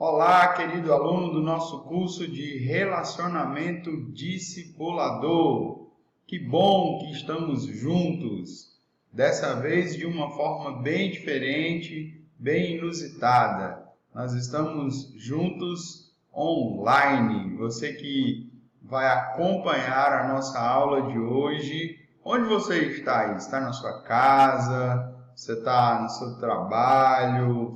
Olá, querido aluno do nosso curso de Relacionamento Discipulador. Que bom que estamos juntos, dessa vez de uma forma bem diferente, bem inusitada. Nós estamos juntos online. Você que vai acompanhar a nossa aula de hoje, onde você está? Está na sua casa? Você está no seu trabalho?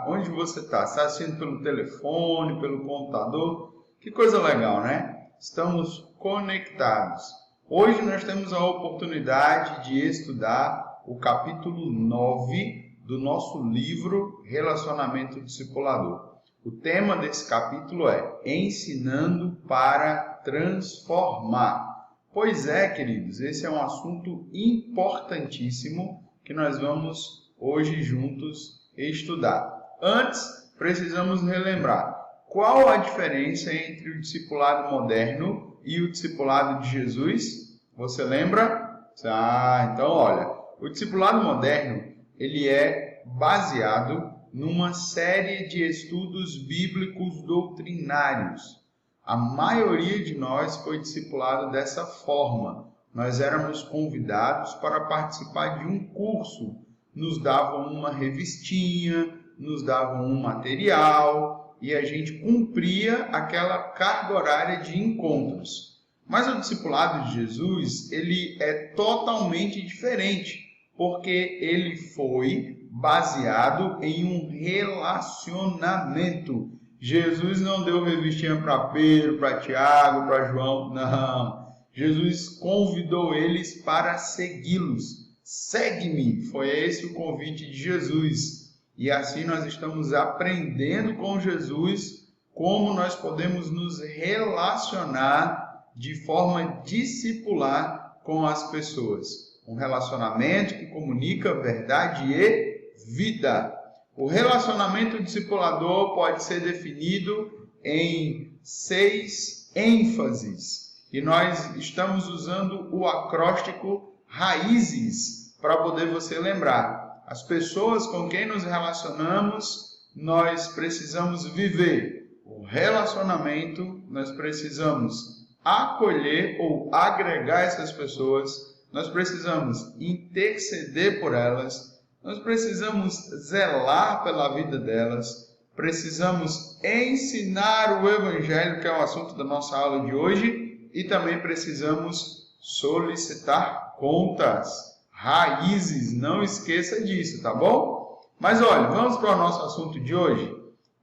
Onde você está? Você está assistindo pelo telefone, pelo computador? Que coisa legal, né? Estamos conectados. Hoje nós temos a oportunidade de estudar o capítulo 9 do nosso livro Relacionamento Discipulador. O tema desse capítulo é Ensinando para Transformar. Pois é, queridos, esse é um assunto importantíssimo que nós vamos hoje juntos estudar. Antes, precisamos relembrar qual a diferença entre o discipulado moderno e o discipulado de Jesus. Você lembra? Então olha, o discipulado moderno, ele é baseado numa série de estudos bíblicos doutrinários. A maioria de nós foi discipulado dessa forma. Nós éramos convidados para participar de um curso. Nos davam uma revistinha, nos davam um material e a gente cumpria aquela carga horária de encontros. Mas o discipulado de Jesus, ele é totalmente diferente, porque ele foi baseado em um relacionamento. Jesus não deu revistinha para Pedro, para Tiago, para João, não. Jesus convidou eles para segui-los. Segue-me, foi esse o convite de Jesus. E assim nós estamos aprendendo com Jesus como nós podemos nos relacionar de forma discipular com as pessoas. Um relacionamento que comunica verdade e vida. O relacionamento discipulador pode ser definido em 6 ênfases. E nós estamos usando o acróstico RAÍZES para poder você lembrar. As pessoas com quem nos relacionamos, nós precisamos viver o relacionamento, nós precisamos acolher ou agregar essas pessoas, nós precisamos interceder por elas, nós precisamos zelar pela vida delas, precisamos ensinar o Evangelho, que é o assunto da nossa aula de hoje, e também precisamos solicitar contas. RAÍZES, não esqueça disso, tá bom? Mas olha, vamos para o nosso assunto de hoje.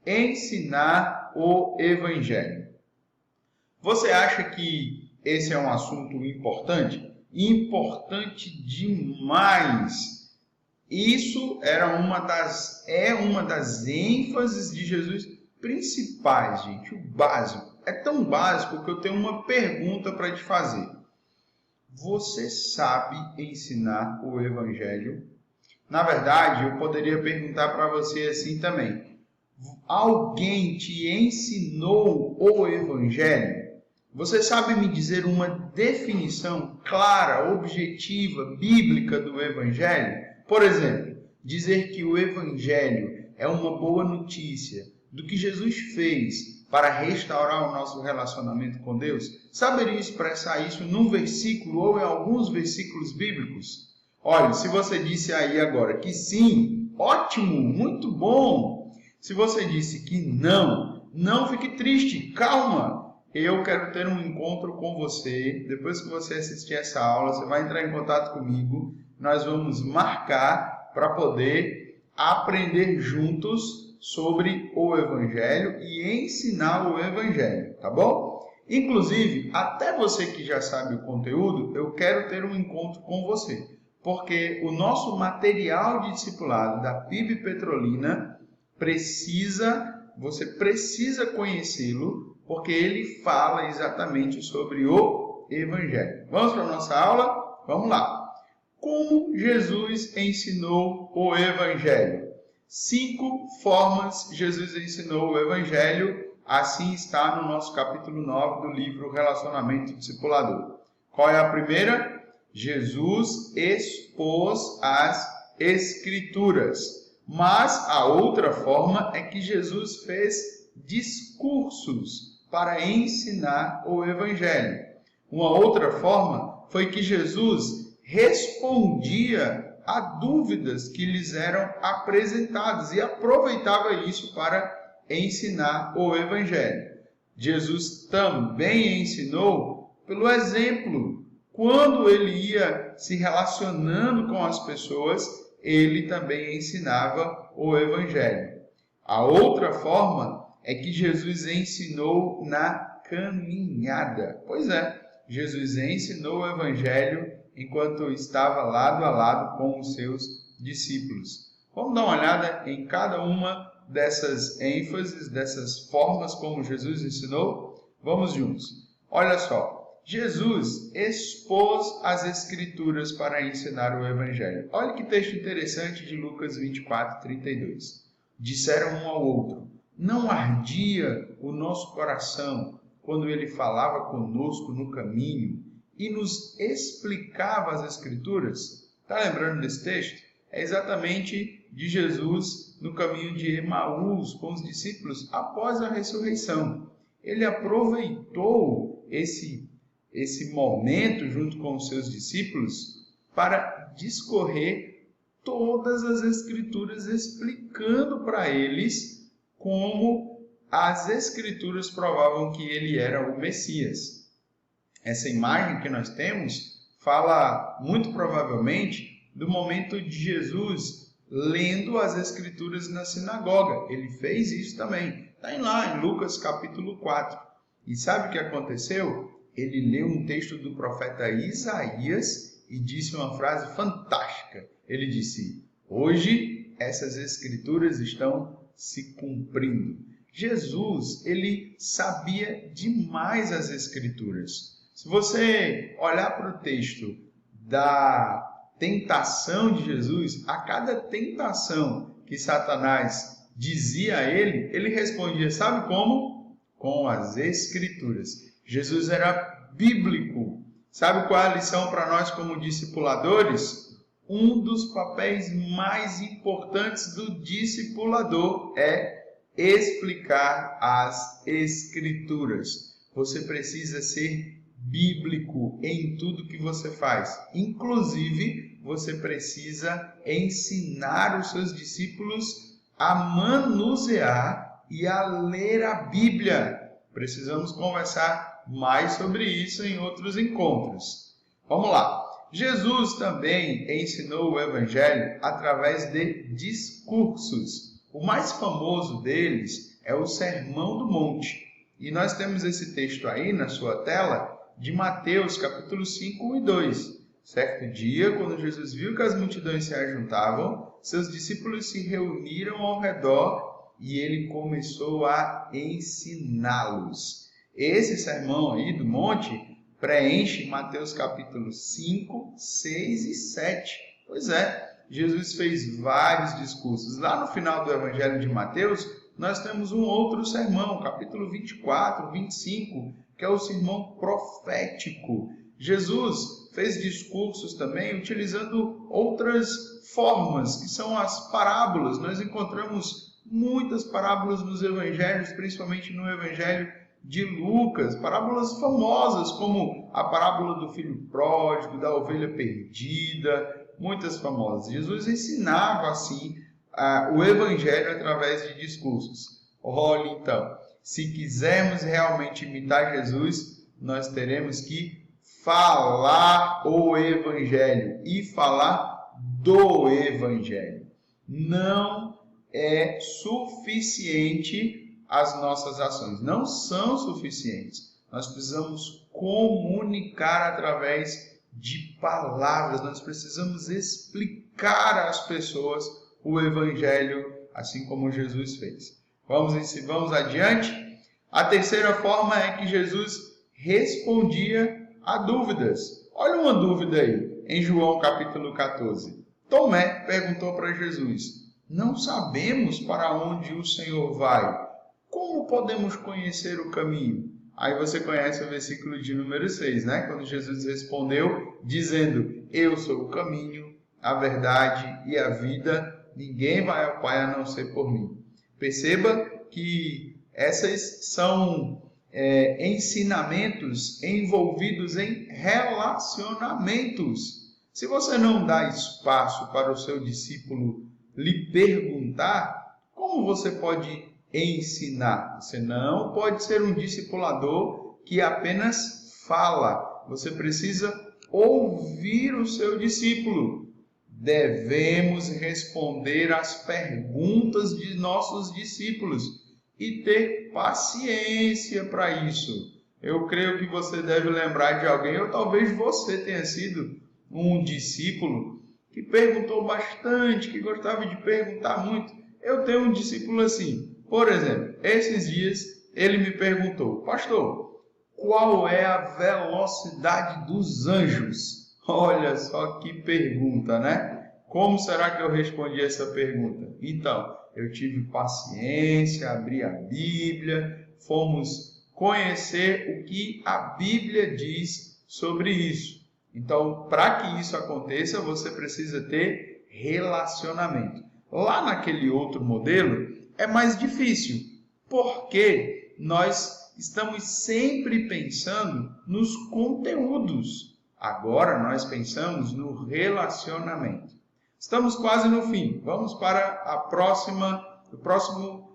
Ensinar o Evangelho. Você acha que esse é um assunto importante? Importante demais. Isso é uma das ênfases de Jesus principais, gente, o básico. É tão básico que eu tenho uma pergunta para te fazer. Você sabe ensinar o Evangelho? Na verdade, eu poderia perguntar para você assim também. Alguém te ensinou o Evangelho? Você sabe me dizer uma definição clara, objetiva, bíblica do Evangelho? Por exemplo, dizer que o Evangelho é uma boa notícia do que Jesus fez para restaurar o nosso relacionamento com Deus? Saberia expressar isso num versículo ou em alguns versículos bíblicos? Olha, se você disse aí agora que sim, ótimo, muito bom. Se você disse que não fique triste, calma. Eu quero ter um encontro com você. Depois que você assistir essa aula, você vai entrar em contato comigo. Nós vamos marcar para poder aprender juntos sobre o Evangelho e ensinar o Evangelho, tá bom? Inclusive, até você que já sabe o conteúdo, eu quero ter um encontro com você, porque o nosso material de discipulado da PIB Petrolina você precisa conhecê-lo, porque ele fala exatamente sobre o Evangelho. Vamos para a nossa aula? Vamos lá. Como Jesus ensinou o Evangelho? 5 formas Jesus ensinou o Evangelho, assim está no nosso capítulo 9 do livro Relacionamento Discipulador. Qual é a primeira? Jesus expôs as Escrituras, Mas a outra forma é que Jesus fez discursos para ensinar o Evangelho. Uma outra forma foi que Jesus respondia a dúvidas que lhes eram apresentadas e aproveitava isso para ensinar o Evangelho. Jesus também ensinou pelo exemplo. Quando ele ia se relacionando com as pessoas, ele também ensinava o Evangelho. A outra forma é que Jesus ensinou na caminhada. Pois é, Jesus ensinou o Evangelho enquanto estava lado a lado com os seus discípulos. Vamos dar uma olhada em cada uma dessas ênfases, dessas formas como Jesus ensinou? Vamos juntos. Olha só. Jesus expôs as Escrituras para ensinar o Evangelho. Olha que texto interessante de Lucas 24, 32. Disseram um ao outro: não ardia o nosso coração quando ele falava conosco no caminho e nos explicava as Escrituras? Está lembrando desse texto? É exatamente de Jesus no caminho de Emaús com os discípulos após a ressurreição. Ele aproveitou esse momento junto com os seus discípulos para discorrer todas as Escrituras, explicando para eles como as Escrituras provavam que ele era o Messias. Essa imagem que nós temos fala muito provavelmente do momento de Jesus lendo as Escrituras na sinagoga. Ele fez isso também. Está lá em Lucas capítulo 4. E sabe o que aconteceu? Ele leu um texto do profeta Isaías e disse uma frase fantástica. Ele disse: hoje essas Escrituras estão se cumprindo. Jesus, ele sabia demais as Escrituras. Se você olhar para o texto da tentação de Jesus, a cada tentação que Satanás dizia a ele, ele respondia, sabe como? Com as Escrituras. Jesus era bíblico. Sabe qual é a lição para nós como discipuladores? Um dos papéis mais importantes do discipulador é explicar as Escrituras. Você precisa ser bíblico em tudo que você faz. Inclusive, você precisa ensinar os seus discípulos a manusear e a ler a Bíblia. Precisamos conversar mais sobre isso em outros encontros. Vamos lá. Jesus também ensinou o Evangelho através de discursos. O mais famoso deles é o Sermão do Monte. E nós temos esse texto aí na sua tela de Mateus, capítulo 5, 1 e 2. Certo dia, quando Jesus viu que as multidões se ajuntavam, seus discípulos se reuniram ao redor e ele começou a ensiná-los. Esse sermão aí do monte preenche Mateus capítulo 5, 6 e 7. Pois é, Jesus fez vários discursos. Lá no final do Evangelho de Mateus, nós temos um outro sermão, capítulo 24, 25, que é o sermão profético. Jesus fez discursos também utilizando outras formas, que são as parábolas. Nós encontramos muitas parábolas nos evangelhos, principalmente no evangelho de Lucas, parábolas famosas, como a parábola do filho pródigo, da ovelha perdida, muitas famosas. Jesus ensinava assim o evangelho através de discursos. Olha então, se quisermos realmente imitar Jesus, nós teremos que falar o evangelho e falar do evangelho. Não é suficiente as nossas ações, não são suficientes. Nós precisamos comunicar através de palavras, nós precisamos explicar às pessoas o evangelho, assim como Jesus fez. Vamos adiante? A terceira forma é que Jesus respondia a dúvidas. Olha uma dúvida aí, em João capítulo 14. Tomé perguntou para Jesus: não sabemos para onde o Senhor vai. Como podemos conhecer o caminho? Aí você conhece o versículo de número 6, né? Quando Jesus respondeu, dizendo: eu sou o caminho, a verdade e a vida. ninguém vai ao Pai a não ser por mim. Perceba que esses são ensinamentos envolvidos em relacionamentos. Se você não dá espaço para o seu discípulo lhe perguntar, como você pode ensinar? Você não pode ser um discipulador que apenas fala. Você precisa ouvir o seu discípulo. Devemos responder às perguntas de nossos discípulos e ter paciência para isso. Eu creio que você deve lembrar de alguém, ou talvez você tenha sido um discípulo que perguntou bastante, que gostava de perguntar muito. Eu tenho um discípulo assim. Por exemplo, esses dias ele me perguntou: pastor, qual é a velocidade dos anjos? Olha só que pergunta, né? Como será que eu respondi essa pergunta? Então, eu tive paciência, abri a Bíblia, fomos conhecer o que a Bíblia diz sobre isso. Então, para que isso aconteça, você precisa ter relacionamento. Lá naquele outro modelo, é mais difícil, porque nós estamos sempre pensando nos conteúdos. Agora, nós pensamos no relacionamento. Estamos quase no fim. Vamos para o próximo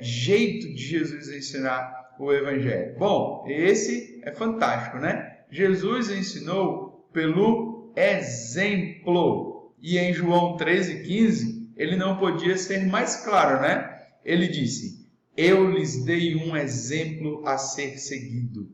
jeito de Jesus ensinar o Evangelho. Bom, esse é fantástico, né? Jesus ensinou pelo exemplo. E em João 13,15, ele não podia ser mais claro, né? Ele disse: eu lhes dei um exemplo a ser seguido.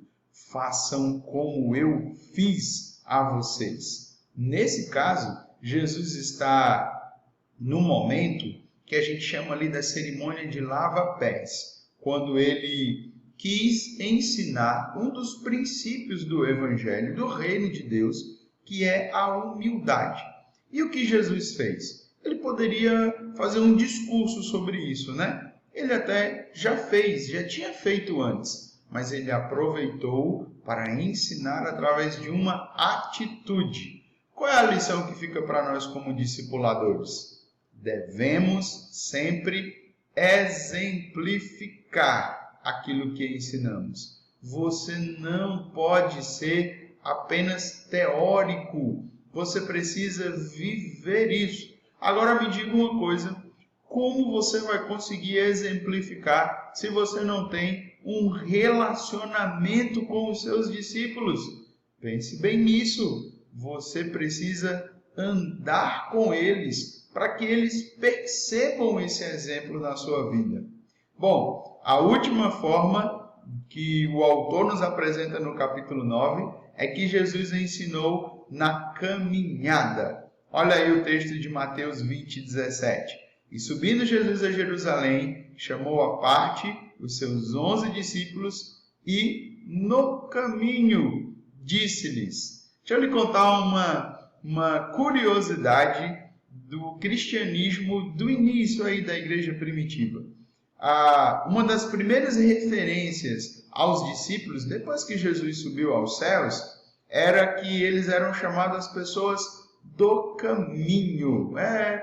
Façam como eu fiz a vocês. Nesse caso, Jesus está no momento que a gente chama ali da cerimônia de lava-pés, quando ele quis ensinar um dos princípios do Evangelho, do Reino de Deus, que é a humildade. E o que Jesus fez? Ele poderia fazer um discurso sobre isso, né? Ele até já tinha feito antes, mas ele aproveitou para ensinar através de uma atitude. Qual é a lição que fica para nós como discipuladores? Devemos sempre exemplificar aquilo que ensinamos. Você não pode ser apenas teórico. Você precisa viver isso. Agora me diga uma coisa: como você vai conseguir exemplificar se você não tem um relacionamento com os seus discípulos? Pense bem nisso. Você precisa andar com eles para que eles percebam esse exemplo na sua vida. Bom, a última forma que o autor nos apresenta no capítulo 9 é que Jesus ensinou na caminhada. Olha aí o texto de Mateus 20:17. E subindo Jesus a Jerusalém, chamou à parte os seus 11 discípulos e no caminho disse-lhes. Deixa eu lhe contar uma curiosidade do cristianismo do início aí da igreja primitiva. Uma das primeiras referências aos discípulos, depois que Jesus subiu aos céus, era que eles eram chamados pessoas do caminho.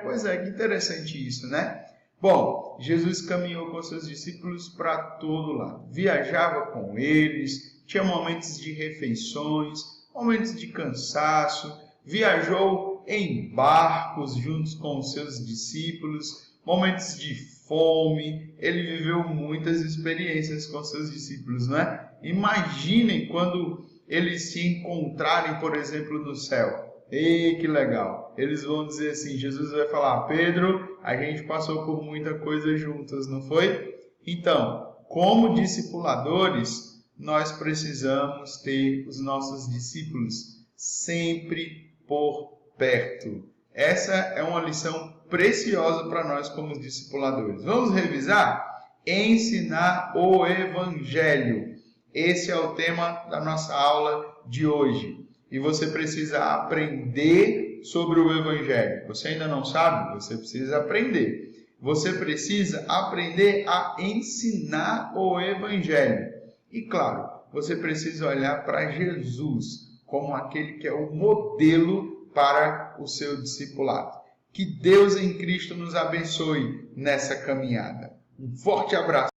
Pois é, que interessante isso, né? Bom, Jesus caminhou com seus discípulos para todo lado. Viajava com eles, tinha momentos de refeições, momentos de cansaço, viajou em barcos juntos com os seus discípulos, momentos de fome. Ele viveu muitas experiências com seus discípulos, não é? Imaginem quando eles se encontrarem, por exemplo, no céu. Ei, que legal! Eles vão dizer assim, Jesus vai falar: Pedro, a gente passou por muita coisa juntos, não foi? Então, como discipuladores, nós precisamos ter os nossos discípulos sempre por perto. Essa é uma lição preciosa para nós como discipuladores. Vamos revisar? Ensinar o Evangelho. Esse é o tema da nossa aula de hoje. E você precisa aprender sobre o Evangelho. Você ainda não sabe? Você precisa aprender. Você precisa aprender a ensinar o Evangelho. E claro, você precisa olhar para Jesus como aquele que é o modelo para o seu discipulado. Que Deus em Cristo nos abençoe nessa caminhada. Um forte abraço.